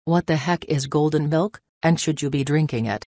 What the heck is golden milk, and should you be drinking it?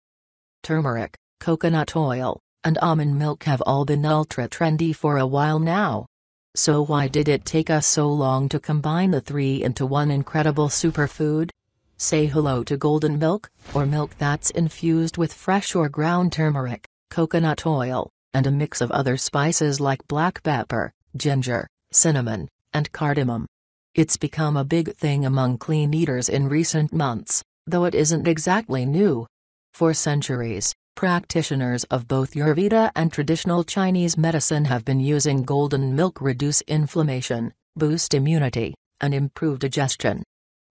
Turmeric, coconut oil, and almond milk have all been ultra trendy for a while now. So why did it take us so long to combine the three into one incredible superfood? Say hello to golden milk, or milk that's infused with fresh or ground turmeric, coconut oil, and a mix of other spices like black pepper, ginger, cinnamon, and cardamom. It's become a big thing among clean eaters in recent months, though it isn't exactly new. For centuries, practitioners of both Ayurveda and traditional Chinese medicine have been using golden milk to reduce inflammation, boost immunity, and improve digestion.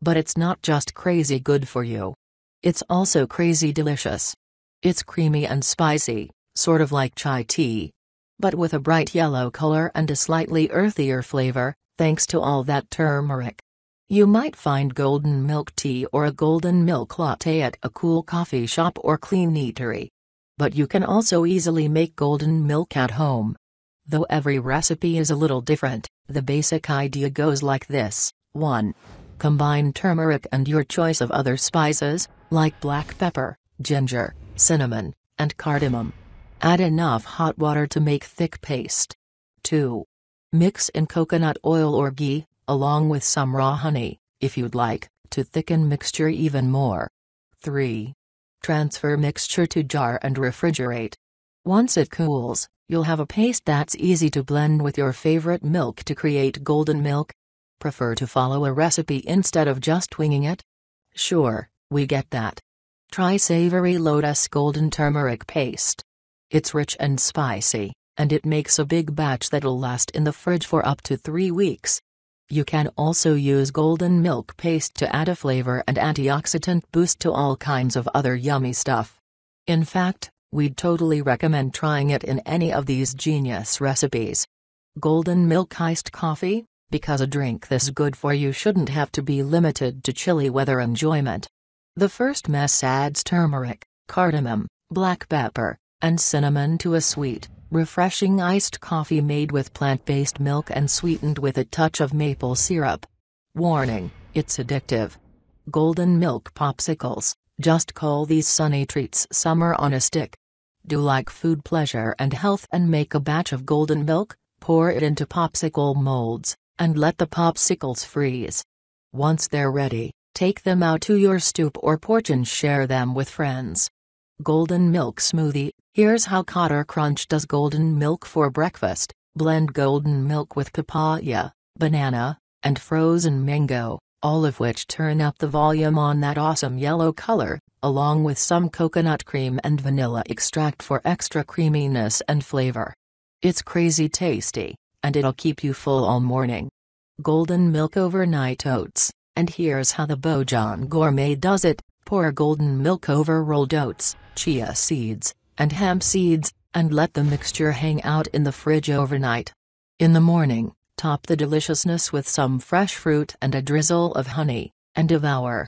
But it's not just crazy good for you. It's also crazy delicious. It's creamy and spicy, sort of like chai tea. But with a bright yellow color and a slightly earthier flavor, thanks to all that turmeric. You might find golden milk tea or a golden milk latte at a cool coffee shop or clean eatery. But you can also easily make golden milk at home. Though every recipe is a little different, the basic idea goes like this. 1. Combine turmeric and your choice of other spices, like black pepper, ginger, cinnamon, and cardamom. Add enough hot water to make thick paste. 2. Mix in coconut oil or ghee, along with some raw honey, if you'd like, to thicken mixture even more. 3. Transfer mixture to jar and refrigerate. Once it cools, you'll have a paste that's easy to blend with your favorite milk to create golden milk. Prefer to follow a recipe instead of just winging it? Sure, we get that. Try Savory Lotus Golden Turmeric Paste. It's rich and spicy, and it makes a big batch that'll last in the fridge for up to 3 weeks. You can also use golden milk paste to add a flavor and antioxidant boost to all kinds of other yummy stuff. In fact, we'd totally recommend trying it in any of these genius recipes. Golden milk iced coffee? Because a drink this good for you shouldn't have to be limited to chilly weather enjoyment. The first mess adds turmeric, cardamom, black pepper, and cinnamon to a sweet, refreshing iced coffee made with plant-based milk and sweetened with a touch of maple syrup. Warning, it's addictive. Golden milk popsicles, just call these sunny treats summer on a stick. Do like food pleasure and health and make a batch of golden milk, pour it into popsicle molds, and let the popsicles freeze. Once they're ready, take them out to your stoop or porch and share them with friends. Golden milk smoothie. Here's how Cotter Crunch does golden milk for breakfast. Blend golden milk with papaya, banana, and frozen mango, all of which turn up the volume on that awesome yellow color, along with some coconut cream and vanilla extract for extra creaminess and flavor. It's crazy tasty, and it'll keep you full all morning. Golden milk overnight oats. And here's how the Bojan Gourmet does it. Pour golden milk over rolled oats, chia seeds, and hemp seeds, and let the mixture hang out in the fridge overnight. In the morning, top the deliciousness with some fresh fruit and a drizzle of honey, and devour.